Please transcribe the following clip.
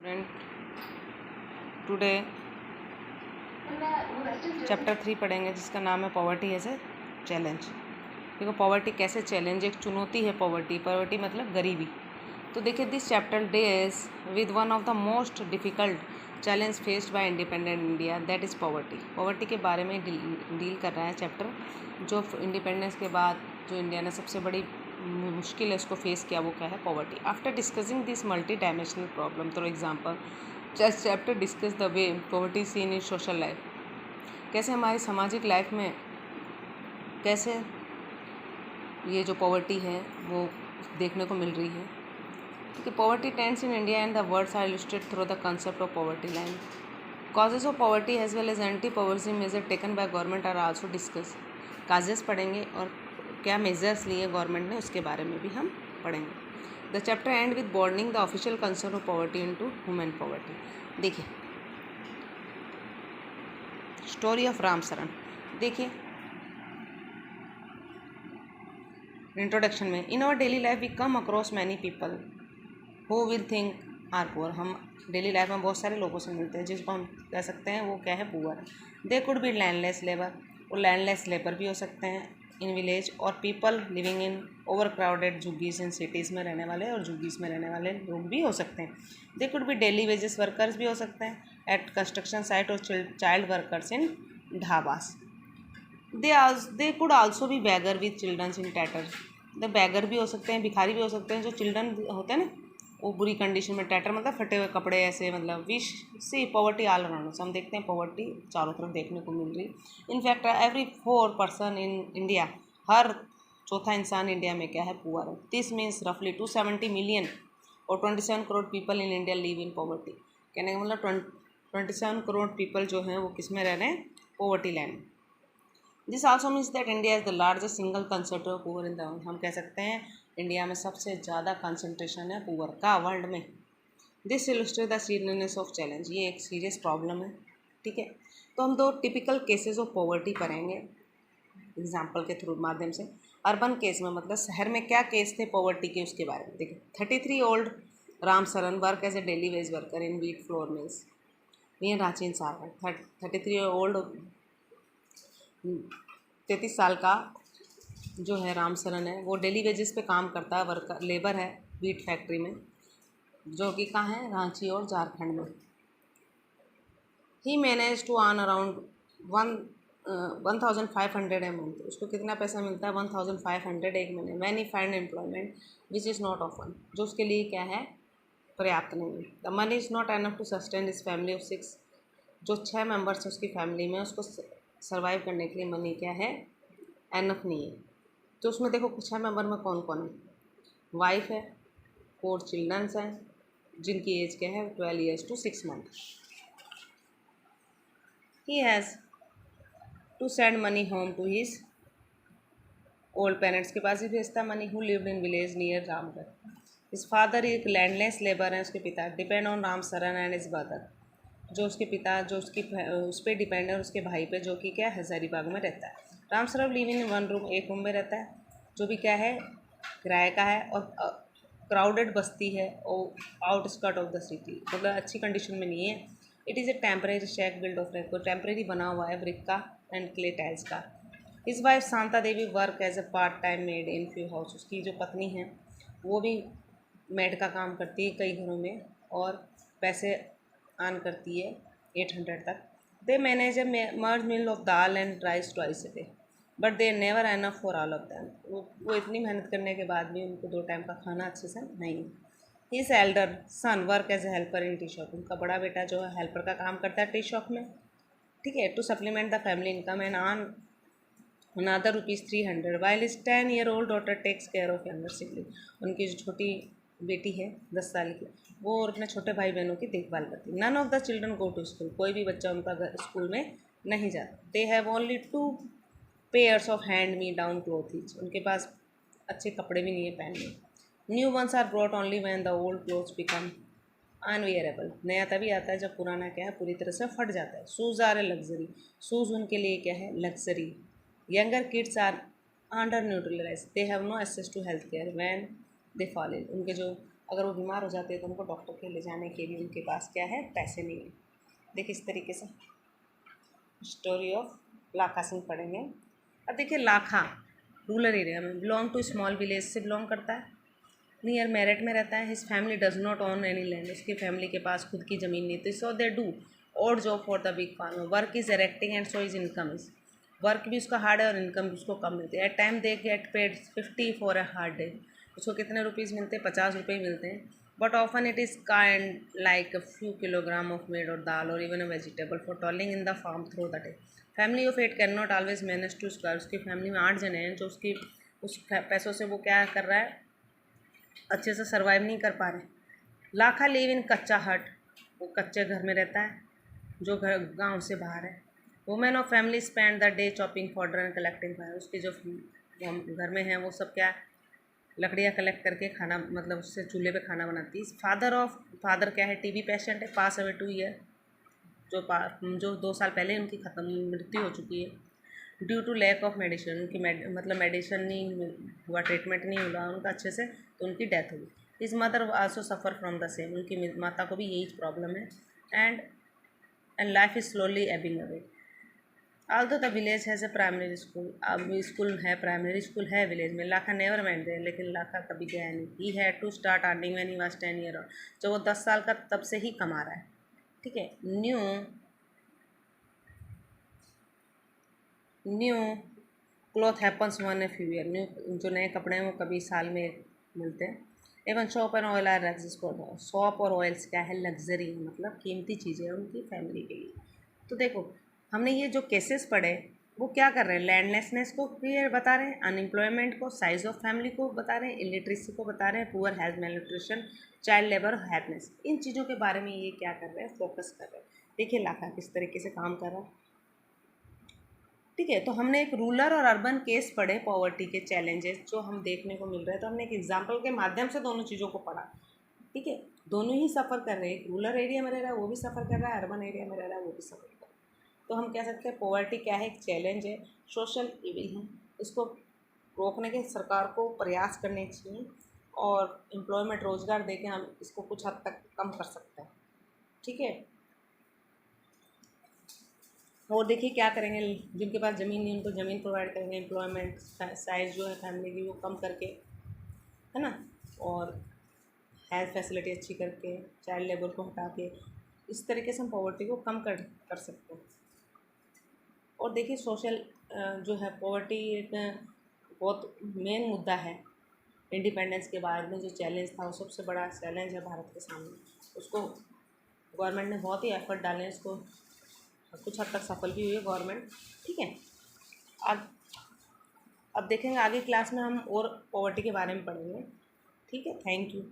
Student today chapter 3 पढ़ेंगे जिसका नाम है पॉवर्टी एज ए चैलेंज। देखो पॉवर्टी कैसे चैलेंज, एक चुनौती है पॉवर्टी मतलब गरीबी। तो देखिए this chapter days with one of the most difficult challenge faced by independent India, that is poverty. Poverty के बारे में डील कर रहा है चैप्टर। जो इंडिपेंडेंस के बाद जो इंडिया ने सबसे बड़ी मुश्किल है उसको फेस किया, वो क्या है? Poverty. After discussing this multi dimensional problem, for example chapter discuss the way poverty seen in social life, कैसे हमारी सामाजिक लाइफ में कैसे ये जो पॉवर्टी है वो देखने को मिल रही है। ठीक है, poverty trends in India and the words are illustrated through the concept of poverty line. Causes of poverty as well as anti poverty measure taken by government are also discuss. Causes पढ़ेंगे और क्या measures लिए government ने उसके बारे में भी हम पढ़ेंगे। The chapter end with broadening the official concern of poverty into human poverty. देखिए स्टोरी ऑफ राम शरण। देखिए इंट्रोडक्शन में, in our daily life we come across many people who will think are poor. हम डेली लाइफ में बहुत सारे लोगों से मिलते हैं जिसको हम कह सकते हैं वो क्या है? Poor. They could be landless labour, वो लैंडलेस लेबर भी हो सकते हैं इन विलेज, और people living in overcrowded jhuggis in cities में रहने वाले और झुग्गीज में रहने वाले लोग भी हो सकते हैं। They could be daily wages workers भी हो सकते हैं एट कंस्ट्रक्शन साइट और child workers in dhabas. They could also be beggar with childrens in tatter. The beggar भी हो सकते हैं, भिखारी भी हो सकते हैं, जो चिल्ड्रन होते हैं ना वो बुरी कंडीशन में, टैटर मतलब फटे हुए कपड़े ऐसे, मतलब wish see poverty all around. हम देखते हैं पॉवर्टी चारों तरफ देखने को मिल रही। In fact every 4 person in India, हर चौथा इंसान इंडिया में क्या है? पुअर है। दिस मीन्स रफली 270 मिलियन और 27 crore people in India live in poverty. कहने का मतलब 27 करोड़ पीपल जो हैं वो किस में रह रहे हैं? Poverty land. This also means that India is the largest single concentration of poor in the world. हम कह सकते हैं इंडिया में सबसे ज़्यादा कंसंट्रेशन है पुअर का वर्ल्ड में। This illustrate the seriousness of challenge, ये एक सीरियस प्रॉब्लम है। ठीक है, तो हम 2 टिपिकल केसेस ऑफ पॉवर्टी पढ़ेंगे एग्जाम्पल के थ्रू माध्यम से। अर्बन केस में मतलब शहर में क्या केस थे पॉवर्टी के, उसके बारे में देखिए। 33 old Ram Sharan work as a daily wage worker in wheat flour mills near Ranchi in Sagar. 33 old 33 साल का जो है राम शरण है, वो डेली वेजेस पे काम करता है, वर्कर लेबर है व्हीट फैक्ट्री में, जो कि कहाँ है? रांची और झारखंड में। He manage to earn around 1500 a month. उसको कितना पैसा मिलता है? 1500 एक महीने। When he find employment which is not often, जो उसके लिए क्या है? पर्याप्त नहीं। The money is not enough to sustain his family of 6, जो 6 मेम्बर्स है उसकी फैमिली में, उसको सर्वाइव करने के लिए मनी क्या है? एनफ नहीं है। तो उसमें देखो 6 मेंबर में कौन कौन है? वाइफ है, 4 चिल्ड्रंस हैं जिनकी एज क्या है? 12 years to 6 month. He has to send money home to his old parents के पास ही भेजता money, who lived in village near Ramgarh. His father एक लैंडलेस लेबर हैं, उसके पिता डिपेंड ऑन राम शरण एंड हिज ब्रदर, जो उसके पिता जो उसकी उस पर डिपेंड है, उसके भाई पे, जो कि क्या हजारीबाग में रहता है। राम शरण लिव इन 1 रूम, एक रूम में रहता है, जो भी क्या है? किराए का है, और क्राउडेड बस्ती है और आउटस्कर्ट ऑफ द सिटी, मतलब अच्छी कंडीशन में नहीं है। It is a temporary shake build of brick, temporary बना हुआ है ब्रिक का एंड क्ले टाइल्स का। His wife Shanta Devi work as a part time maid in few house. उसकी जो पत्नी है वो भी मेड का काम करती है कई घरों में और पैसे अर्न करती है 800 तक। They manage A merge mill of dal and rice twice a day, but they never enough for all of them. वो इतनी मेहनत करने के बाद भी उनको 2 टाइम का खाना अच्छे से नहीं। His elder son work as a helper in tea shop. उनका बड़ा बेटा जो है हेल्पर का काम करता है टी शॉप में। ठीक है, to supplement the family income and earn another ₹300 while his 10-year-old daughter takes care of younger sibling। उनकी जो छोटी बेटी है 10 साल की, वो और अपने छोटे भाई बहनों की देखभाल करती है। None of the children go to school, कोई भी बच्चा उनका स्कूल में नहीं जाता। They have only 2 pairs of hand me down cloth each. उनके पास अच्छे कपड़े भी नहीं है पहनने। New ones are brought only when the old clothes become unwearable. नया तभी आता है जब पुराना क्या है? पूरी तरह से फट जाता है। Shoes are a luxury, shoes उनके लिए क्या है? Luxury. Younger kids are under neutralize, they have no access to health care when they fall ill. उनके जो अगर वो बीमार हो जाते हैं तो उनको डॉक्टर के ले जाने के लिए उनके पास क्या है, पैसे नहीं है। देखिए इस तरीके से स्टोरी ऑफ लाखा सिंह पढ़ेंगे। अब देखिए लाखा रूरल एरिया में बिलोंग टू स्मॉल विलेज से बिलोंग करता है, नियर मेरठ में रहता है। His family does not own any land, उसकी फैमिली के पास खुद की ज़मीन नहीं थी। So they do or job for the big farmer, work is erecting and so is income is, work भी उसका हार्ड है और इनकम भी उसको कम मिलती है। At time they get paid 50 for a hard day, उसको कितने रुपीज़ मिलते हैं, 50 रुपये मिलते हैं। But often it is kind like a few kilogram of maize or dal or even a vegetable for toiling in the farm through the day. Family of eight can not always manage to square, उसकी फैमिली में 8 जने हैं जो उसकी उस पैसों से वो क्या कर रहा है, अच्छे से सर्वाइव नहीं कर पा रहे। लाखा लिव इन कच्चा हट, वो कच्चे घर में रहता है जो घर गांव से बाहर है। Women of family spend the day chopping fodder and collecting fire, उसके जो घर में है वो सब क्या लकड़ियाँ कलेक्ट करके खाना, मतलब उससे चूल्हे पे खाना बनाती है। फादर क्या है, टीबी पेशेंट है, पास अवे 2 ईयर, जो 2 साल पहले उनकी मृत्यु हो चुकी है। Due to lack of medicine, उनकी मतलब मेडिसिन नहीं हुआ, ट्रीटमेंट नहीं हुआ उनका अच्छे से, तो उनकी डेथ हुई। इस mother also suffer from the same, उनकी माता को भी यही प्रॉब्लम है। And life is slowly Ebbing away. Although the village has a primary school, अब स्कूल है, प्राइमरी स्कूल है विलेज में। लाखा नेवर वेंट देयर, लेकिन लाखा कभी गया नहीं। He had to start earning when he was 10 year old, जब वो 10 साल का तब से ही कमा रहा है। ठीक है। New cloth happens one a few year, new जो नए कपड़े हैं वो कभी साल में मिलते हैं। Even soap and oil are जिसको शॉप और ऑयल्स क्या है, लग्जरी, मतलब कीमती चीज़ें हैं उनकी फैमिली के लिए। तो देखो हमने ये जो केसेस पढ़े वो क्या कर रहे हैं, लैंडलेसनेस को क्लियर बता रहे हैं, अनएम्प्लॉयमेंट को, साइज ऑफ फैमिली को बता रहे हैं, इलिटरेसी को बता रहे हैं, poor health, malnutrition, child labour, happiness, इन चीज़ों के बारे में ये क्या कर रहे हैं, फोकस कर रहे हैं। देखिए लाखा किस तरीके से काम कर रहा है। ठीक है, तो हमने एक रूरल और अर्बन केस पढ़े, पॉवर्टी के चैलेंजेस जो हम देखने को मिल रहे हैं, तो हमने एक एग्जाम्पल के माध्यम से दोनों चीज़ों को पढ़ा। ठीक है, दोनों ही सफ़र कर रहे हैं, एक रूरल एरिया में रह रहा है वो भी सफ़र कर रहा है, अर्बन एरिया में रह रहा है वो भी सफ़र कर रहा है। तो हम कह सकते हैं पॉवर्टी क्या है, एक चैलेंज है, सोशल इविल है, इसको रोकने के सरकार को प्रयास करने चाहिए और एम्प्लॉयमेंट, रोज़गार देके हम इसको कुछ हद तक कम कर सकते हैं। ठीक है, और देखिए क्या करेंगे, जिनके पास ज़मीन नहीं उनको ज़मीन प्रोवाइड करेंगे, एम्प्लॉयमेंट साइज जो है फैमिली की वो कम करके, है ना, और हेल्थ फैसिलिटी अच्छी करके, चाइल्ड लेबर को हटा के, इस तरीके से हम पॉवर्टी को कम कर सकते हैं। और देखिए सोशल जो है पॉवर्टी एक बहुत मेन मुद्दा है। इंडिपेंडेंस के बाद में जो चैलेंज था वो सबसे बड़ा चैलेंज है भारत के सामने, उसको गवर्नमेंट ने बहुत ही एफर्ट डाले हैं, उसको कुछ हद तक सफल भी हुई है गवर्नमेंट। ठीक है, अब अब देखेंगे आगे क्लास में हम और पॉवर्टी के बारे में पढ़ेंगे। ठीक है, थैंक यू।